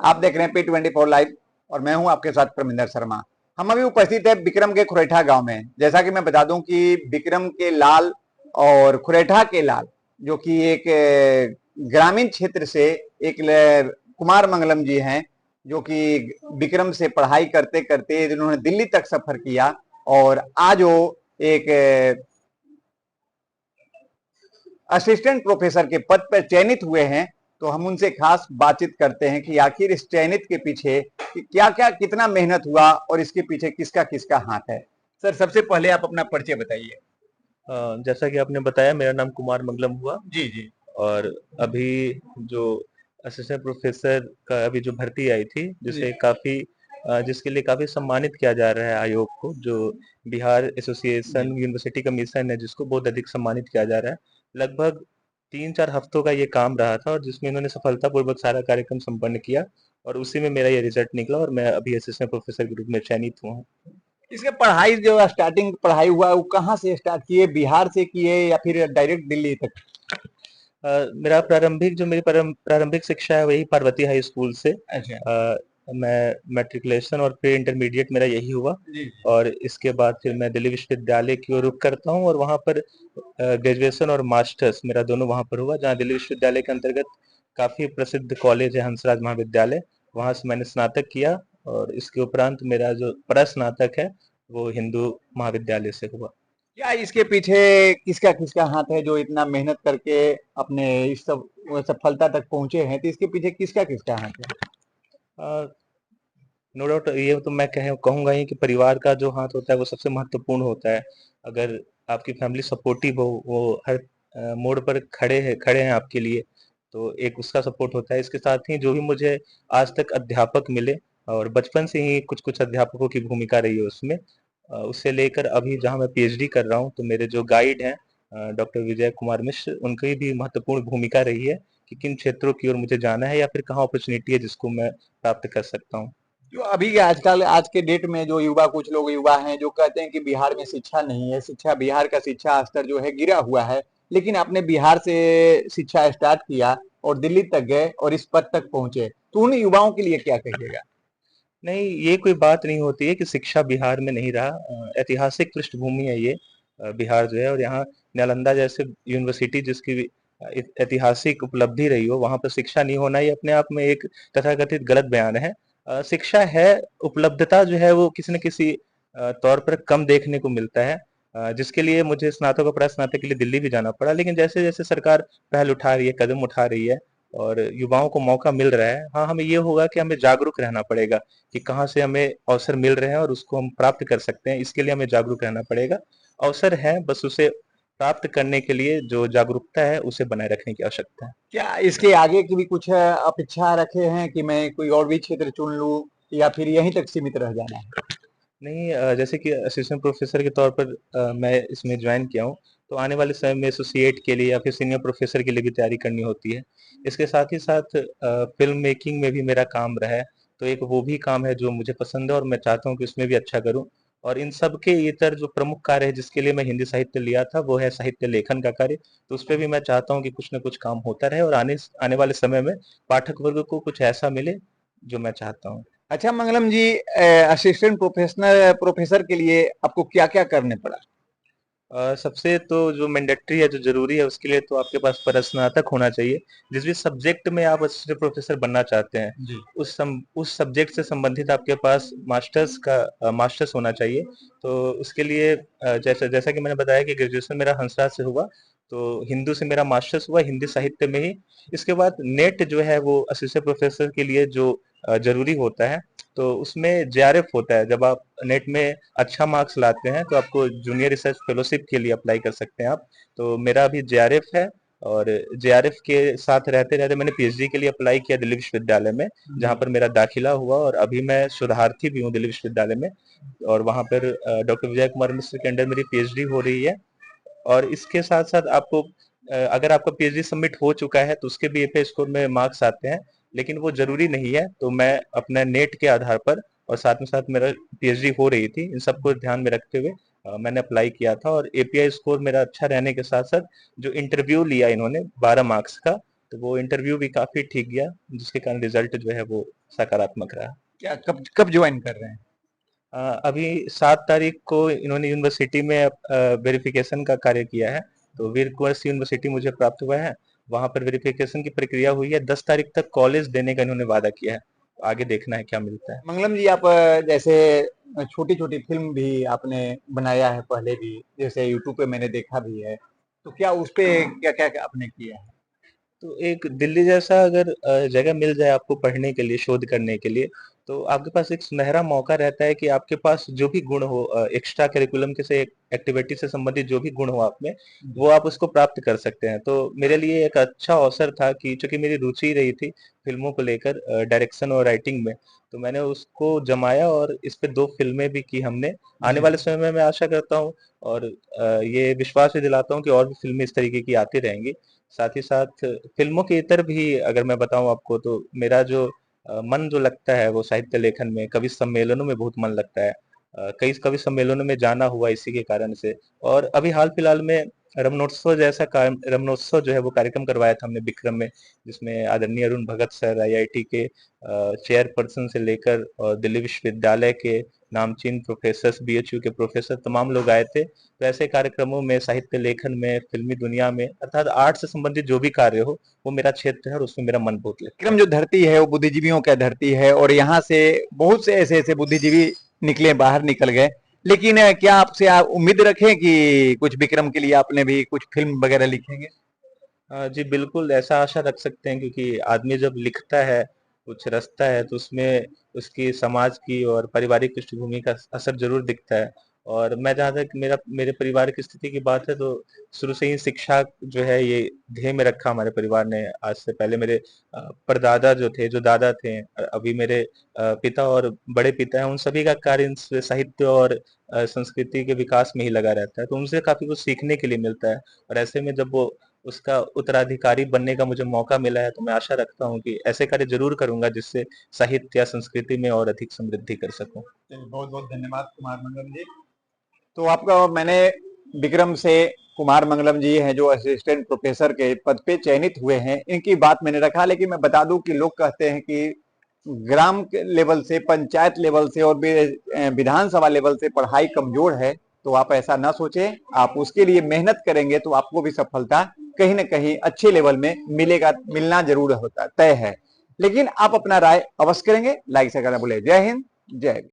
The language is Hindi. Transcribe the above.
आप देख रहे हैं P24 लाइव और मैं हूं आपके साथ परमिंदर शर्मा। हम अभी उपस्थित है बिक्रम के खुरेठा गांव में। जैसा कि मैं बता दूं कि बिक्रम के लाल और खुरेठा के लाल जो कि एक ग्रामीण क्षेत्र से एक कुमार मंगलम जी हैं, जो कि बिक्रम से पढ़ाई करते करते जिन्होंने दिल्ली तक सफर किया और आज वो एक असिस्टेंट प्रोफेसर के पद पर चयनित हुए हैं। तो हम उनसे खास बातचीत करते हैं कि आखिर इस चयनित के पीछे क्या क्या कितना मेहनत हुआ और इसके पीछे किसका किसका हाथ है। सर, सबसे पहले आप अपना परिचय बताइए। जैसा कि आपने बताया, मेरा नाम कुमार मंगलम हुआ। जी जी। और अभी जो असिस्टेंट प्रोफेसर का अभी जो भर्ती आई थी, जिसके लिए काफी सम्मानित किया जा रहा है आयोग को, जो बिहार एसोसिएशन यूनिवर्सिटी कमीशन है, जिसको बहुत अधिक सम्मानित किया जा रहा है। लगभग 3-4 हफ्तों का ये काम रहा था, और जिसमें इन्होंने सफलतापूर्वक सारा कार्यक्रम संपन्न किया, और उसी में मेरा ये रिजल्ट निकला और मैं अभी असिस्टेंट प्रोफेसर के रूप में चयनित हुआ हूँ। इसके पढ़ाई जो स्टार्टिंग पढ़ाई हुआ वो कहाँ से स्टार्ट किए, बिहार से किए या फिर डायरेक्ट दिल्ली तक? मेरा मेरी प्रारंभिक शिक्षा है वही पार्वती हाई स्कूल से। अच्छा। मैं मैट्रिकुलेशन और प्री इंटरमीडिएट मेरा यही हुआ। जी। और इसके बाद फिर मैं दिल्ली विश्वविद्यालय की ओर रुख करता हूँ, और वहाँ पर ग्रेजुएशन और मास्टर्स मेरा दोनों वहाँ पर हुआ, जहाँ दिल्ली विश्वविद्यालय के अंतर्गत काफी प्रसिद्ध कॉलेज है हंसराज महाविद्यालय, वहाँ से मैंने स्नातक किया। और इसके उपरांत मेरा जो प्रस्नातक है वो हिंदू महाविद्यालय से हुआ। क्या इसके पीछे किसका किसका हाथ है जो इतना मेहनत करके अपने इस सब सफलता तक पहुंचे हैं? तो इसके पीछे किसका किसका हाथ है? नो डाउट, ये तो मैं कहूंगा ही कि परिवार का जो हाथ होता है वो सबसे महत्वपूर्ण होता है। अगर आपकी फैमिली सपोर्टिव हो, वो हर मोड़ पर खड़े हैं आपके लिए, तो एक उसका सपोर्ट होता है। इसके साथ ही जो भी मुझे आज तक अध्यापक मिले, और बचपन से ही कुछ कुछ अध्यापकों की भूमिका रही है उसमें, उससे लेकर अभी जहाँ मैं पीएचडी कर रहा हूँ, तो मेरे जो गाइड हैं डॉक्टर विजय कुमार मिश्र, उनकी भी महत्वपूर्ण भूमिका रही है कि किन क्षेत्रों की ओर मुझे जाना है, या फिर कहाँ अपॉर्चुनिटी है जिसको मैं प्राप्त कर सकता हूँ। जो अभी के आजकल आज के डेट में जो युवा, कुछ लोग युवा हैं जो कहते हैं कि बिहार में शिक्षा नहीं है, शिक्षा बिहार का शिक्षा स्तर जो है गिरा हुआ है। लेकिन आपने बिहार से शिक्षा स्टार्ट किया और दिल्ली तक गए और इस पद तक पहुंचे, तो उन युवाओं के लिए क्या कहिएगा? नहीं, ये कोई बात नहीं होती है कि शिक्षा बिहार में नहीं रहा। ऐतिहासिक पृष्ठभूमि है ये। बिहार जो है, और यहाँ नालंदा जैसे यूनिवर्सिटी जिसकी भी ऐतिहासिक उपलब्धि रही हो, वहां पर शिक्षा नहीं होना ये अपने आप में एक तथाकथित गलत बयान है। शिक्षा है, उपलब्धता जो है वो किसी न किसी तौर पर कम देखने को मिलता है, जिसके लिए मुझे स्नातक और प्रस्नातक के लिए दिल्ली भी जाना पड़ा। लेकिन जैसे जैसे सरकार पहल उठा रही है, कदम उठा रही है, और युवाओं को मौका मिल रहा है, हाँ, हमें ये होगा कि हमें जागरूक रहना पड़ेगा कि कहाँ से हमें अवसर मिल रहे हैं और उसको हम प्राप्त कर सकते हैं। इसके लिए हमें जागरूक रहना पड़ेगा। अवसर है, बस उसे प्राप्त करने के लिए जो जागरूकता है उसे बनाए रखने की आवश्यकता है। क्या इसके आगे की भी कुछ अपेक्षा रखे हैं कि मैं कोई और भी क्षेत्र चुन लूं या फिर यहीं तक सीमित रह जाना है? नहीं, जैसे कि असिस्टेंट प्रोफेसर के तौर पर मैं इसमें ज्वाइन किया हूँ, तो आने वाले समय में एसोसिएट के लिए या फिर सीनियर प्रोफेसर के लिए भी तैयारी करनी होती है। इसके साथ ही साथ फिल्म मेकिंग में भी मेरा काम रहा है, तो एक वो भी काम है जो मुझे पसंद है, और मैं चाहता हूँ कि उसमें भी अच्छा करूँ। और इन सब के इतर जो प्रमुख कार्य है जिसके लिए मैं हिंदी साहित्य लिया था, वो है साहित्य लेखन का कार्य। तो उस पर भी मैं चाहता हूँ कि कुछ न कुछ काम होता रहे, और आने आने वाले समय में पाठक वर्ग को कुछ ऐसा मिले जो मैं चाहता हूँ। अच्छा मंगलम जी, असिस्टेंट प्रोफेसर के लिए आपको क्या क्या करने पड़ा? सबसे तो जो मैंडेटरी है, जो जरूरी है, उसके लिए तो आपके पास स्नातक होना चाहिए। जिस भी सब्जेक्ट में आप असिस्टेंट प्रोफेसर बनना चाहते हैं, जी। उस सब्जेक्ट से संबंधित आपके पास मास्टर्स होना चाहिए। तो उसके लिए जैसा जैसा कि मैंने बताया कि ग्रेजुएशन मेरा हंसराज से हुआ, तो हिंदू से मेरा मास्टर्स हुआ, हिंदी साहित्य में ही। इसके बाद नेट जो है वो असिस्टेंट प्रोफेसर के लिए जो जरूरी होता है, तो उसमें जेआरएफ होता है। जब आप नेट में अच्छा मार्क्स लाते हैं, तो आपको जूनियर रिसर्च फेलोशिप के लिए अप्लाई कर सकते हैं आप। तो मेरा अभी जेआरएफ है, और जेआरएफ के साथ रहते रहते मैंने पीएचडी के लिए अप्लाई किया दिल्ली विश्वविद्यालय में, जहाँ पर मेरा दाखिला हुआ, और अभी मैं शोधार्थी भी हूँ दिल्ली विश्वविद्यालय में। और वहाँ पर डॉक्टर विजय कुमार मिश्र के अंडर मेरी पीएचडी हो रही है। और इसके साथ साथ आपको अगर आपका पीएचडी सबमिट हो चुका है, तो उसके भी एफए स्कोर में मार्क्स आते हैं, लेकिन वो जरूरी नहीं है। तो मैं अपने नेट के आधार पर, और साथ में साथ मेरा पीएचडी हो रही थी, इन सबको ध्यान में रखते हुए मैंने अप्लाई किया था। और एपीआई स्कोर मेरा अच्छा रहने के साथ साथ जो इंटरव्यू लिया इन्होंने 12 मार्क्स का, तो वो इंटरव्यू भी काफी ठीक गया, जिसके कारण रिजल्ट जो है वो सकारात्मक रहा। क्या कब कब ज्वाइन कर रहे हैं? अभी 7 तारीख को इन्होंने यूनिवर्सिटी में वेरिफिकेशन का कार्य किया है, तो वीर कुंवर सिंह यूनिवर्सिटी मुझे प्राप्त हुआ है, वहां पर वेरिफिकेशन की प्रक्रिया हुई है। 10 तारीख तक कॉलेज देने का इन्होंने वादा किया है, तो आगे देखना है क्या मिलता है। मंगलम जी, आप जैसे छोटी छोटी फिल्म भी आपने बनाया है पहले भी, जैसे यूट्यूब पे मैंने देखा भी है, तो क्या उस पे क्या क्या आपने किया है? तो एक दिल्ली जैसा अगर जगह मिल जाए आपको पढ़ने के लिए, शोध करने के लिए, तो आपके पास एक सुनहरा मौका रहता है कि आपके पास जो भी गुण हो, एक्स्ट्रा करिकुलम के से एक्टिविटी से संबंधित जो भी गुण हो आप में, वो आप उसको प्राप्त कर सकते हैं। तो मेरे लिए एक अच्छा अवसर था कि चूंकि मेरी रुचि रही थी फिल्मों को लेकर, डायरेक्शन और राइटिंग में, तो मैंने उसको जमाया और इस पे 2 फिल्में भी की हमने। आने जी वाले समय में मैं आशा करता हूँ और ये विश्वास भी दिलाता हूँ कि और भी फिल्में इस तरीके की आती रहेंगी। साथ ही साथ फिल्मों के इतर भी अगर मैं बताऊं आपको, तो मेरा जो मन जो लगता है वो साहित्य लेखन में, कवि सम्मेलनों में बहुत मन लगता है। कई कवि सम्मेलनों में जाना हुआ इसी के कारण से। और अभी हाल फिलहाल में रमनोत्सव जो है वो कार्यक्रम करवाया था हमने विक्रम में, जिसमें आदरणीय अरुण भगत सर, आईआईटी के चेयरपर्सन से लेकर और दिल्ली विश्वविद्यालय के नामचीन प्रोफेसर, बीएचयू के प्रोफेसर, तमाम लोग आए थे। तो ऐसे कार्यक्रमों में, साहित्य लेखन में, फिल्मी दुनिया में, अर्थात आर्ट से संबंधित जो भी कार्य हो, वो मेरा क्षेत्र है और उसमें मेरा मन बहुत लगता विक्रम है। जो धरती है वो बुद्धिजीवियों का धरती है, और यहाँ से बहुत से ऐसे ऐसे बुद्धिजीवी निकले, बाहर निकल गए। लेकिन क्या आपसे आप उम्मीद रखें कि कुछ विक्रम के लिए आपने भी कुछ फिल्म वगैरह लिखेंगे? जी बिल्कुल, ऐसा आशा रख सकते हैं, क्योंकि आदमी जब लिखता है, कुछ रचता है, तो उसमें उसकी समाज की और पारिवारिक पृष्ठभूमि का असर ज़रूर दिखता है। और मैं जहाँ तक मेरे परिवार की स्थिति की बात है, तो शुरू से ही शिक्षा जो है ये ध्येय में रखा हमारे परिवार ने। आज से पहले मेरे परदादा जो थे, जो दादा थे, अभी मेरे पिता और बड़े पिता हैं, उन सभी का कार्य इस साहित्य और संस्कृति के विकास में ही लगा रहता है। तो उनसे काफ़ी कुछ सीखने के लिए मिलता है, और ऐसे में जब वो उसका उत्तराधिकारी बनने का मुझे मौका मिला है, तो मैं आशा रखता हूँ कि ऐसे कार्य ज़रूर करूँगा जिससे साहित्य या संस्कृति में और अधिक समृद्धि कर सकूँ। बहुत बहुत धन्यवाद कुमार मंगलम जी। तो आपका मैंने विक्रम से कुमार मंगलम जी हैं जो असिस्टेंट प्रोफेसर के पद पे चयनित हुए हैं, इनकी बात मैंने रखा। लेकिन मैं बता दूं कि लोग कहते हैं कि ग्राम लेवल से, पंचायत लेवल से और विधानसभा लेवल से पढ़ाई कमजोर है, तो आप ऐसा ना सोचें। आप उसके लिए मेहनत करेंगे तो आपको भी सफलता कहीं ना कहीं अच्छे लेवल में मिलेगा, मिलना जरूर होता तय है। लेकिन आप अपना राय अवश्य करेंगे, लाइक से करना भूले। जय हिंद, जय